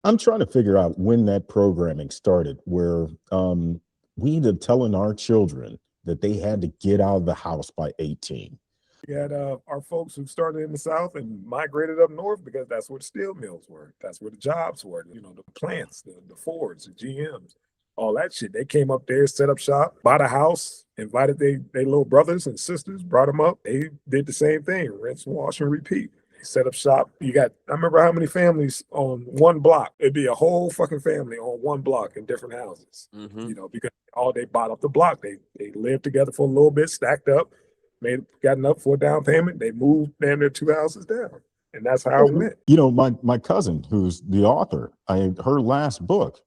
I'm trying to figure out when that programming started where we ended up telling our children that they had to get out of the house by 18. We had our folks who started in the South and migrated up north because that's where the steel mills were. That's where the jobs were. You know, the plants, the Fords, the GMs, all that shit. They came up there, set up shop, bought a house, invited their little brothers and sisters, brought them up. They did the same thing, rinse, wash, and repeat. They set up shop. I remember how many families on one block. It'd be a whole fucking family on one block in different houses. Hmm. You know, because all they bought up the block. They lived together for a little bit, stacked up, got enough for a down payment. They moved damn near two houses down, and that's how it went. You know, my cousin, who's the author, her last book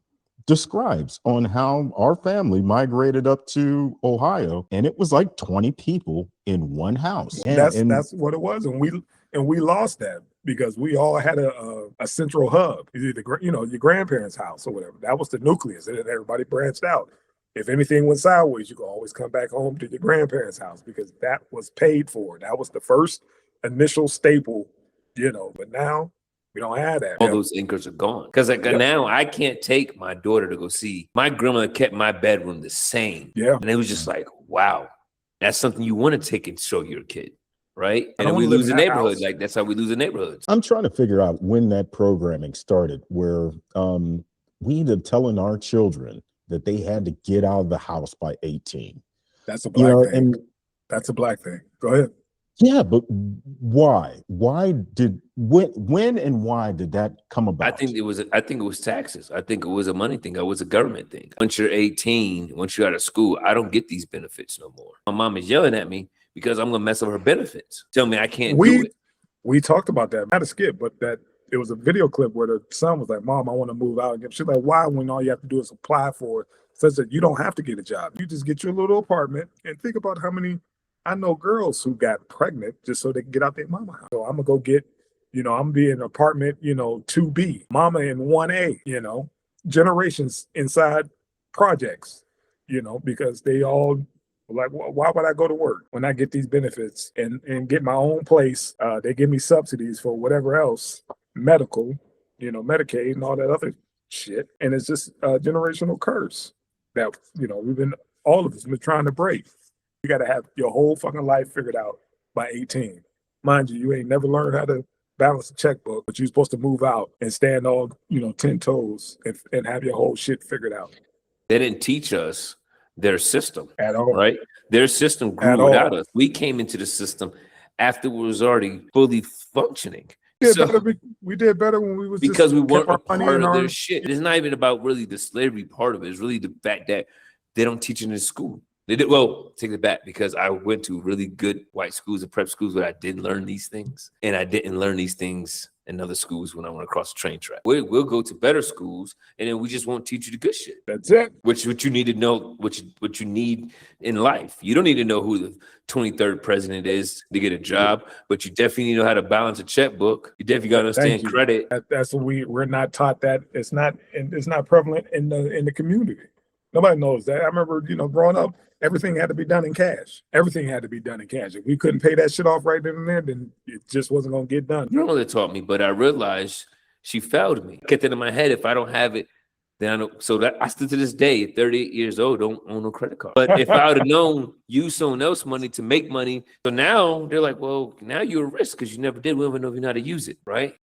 describes on how our family migrated up to Ohio, and it was like 20 people in one house. That's what it was, and we lost that because we all had a central hub, either your grandparents' house or whatever. That was the nucleus, and then everybody branched out. If anything went sideways, you could always come back home to your grandparents' house because that was paid for. That was the first initial staple, But now we don't have that. All those anchors are gone. Because now I can't take my daughter to go see. My grandmother kept my bedroom the same. Yeah. And it was just like, wow, that's something you want to take and show your kid. Right. I And don't then we wanna live lose in the that neighborhood. house. Like that's how we lose the neighborhoods. I'm trying to figure out when that programming started where we ended up telling our children that they had to get out of the house by 18. That's a black know, thing. and That's a black thing. Go ahead. yeah, but why? When and why did that come about? I think it was taxes. I think it was a money thing. It was a government thing. Once you're 18, once you're out of school, I don't get these benefits no more. My mom is yelling at me because I'm gonna mess up her benefits. Tell me I can't do it. We talked about that. Not a skip, but that it was a video clip where the son was like, "Mom, I want to move out." And she's like, "Why? When all you have to do is apply for it." Says that you don't have to get a job. You just get your little apartment and think about how many. I know girls who got pregnant just so they can get out their mama house. So I'm gonna go get, I'm gonna be in apartment, 2B, mama in 1A, generations inside projects, because they all like, why would I go to work when I get these benefits and get my own place? They give me subsidies for whatever else, medical, Medicaid and all that other shit. And it's just a generational curse that, all of us been trying to break. You got to have your whole fucking life figured out by 18. Mind you, you ain't never learned how to balance a checkbook, but you're supposed to move out and stand all, 10 toes and have your whole shit figured out. They didn't teach us their system At all. right? Their system grew At without all. us. We came into the system after it was already fully functioning. We did better when we was Because just we weren't a kept our money part in of our. their shit. It's not even about really the slavery part of it. It's really the fact that they don't teach it in school. They did well, take it back, because I went to really good white schools and prep schools where I didn't learn these things. And I didn't learn these things in other schools when I went across the train track. We'll go to better schools and then we just won't teach you the good shit. That's it. What you need to know, what you need in life. You don't need to know who the 23rd president is to get a job, but you definitely need to know how to balance a checkbook. You definitely got to Thank understand you. credit. That's what we're not taught. That it's not prevalent in the community. Nobody knows that. I remember, growing up, everything had to be done in cash. Everything had to be done in cash. If we couldn't pay that shit off right then and there, then it just wasn't gonna get done. Your mother taught me, but I realized she failed me. I kept it in my head. If I don't have it, then I don't. So that I still to this day, at 38 years old, don't own no credit card. But if I would have known use someone else's money to make money, so now they're like, well, now you're a risk because you never did. We don't even know if you know how to use it, right?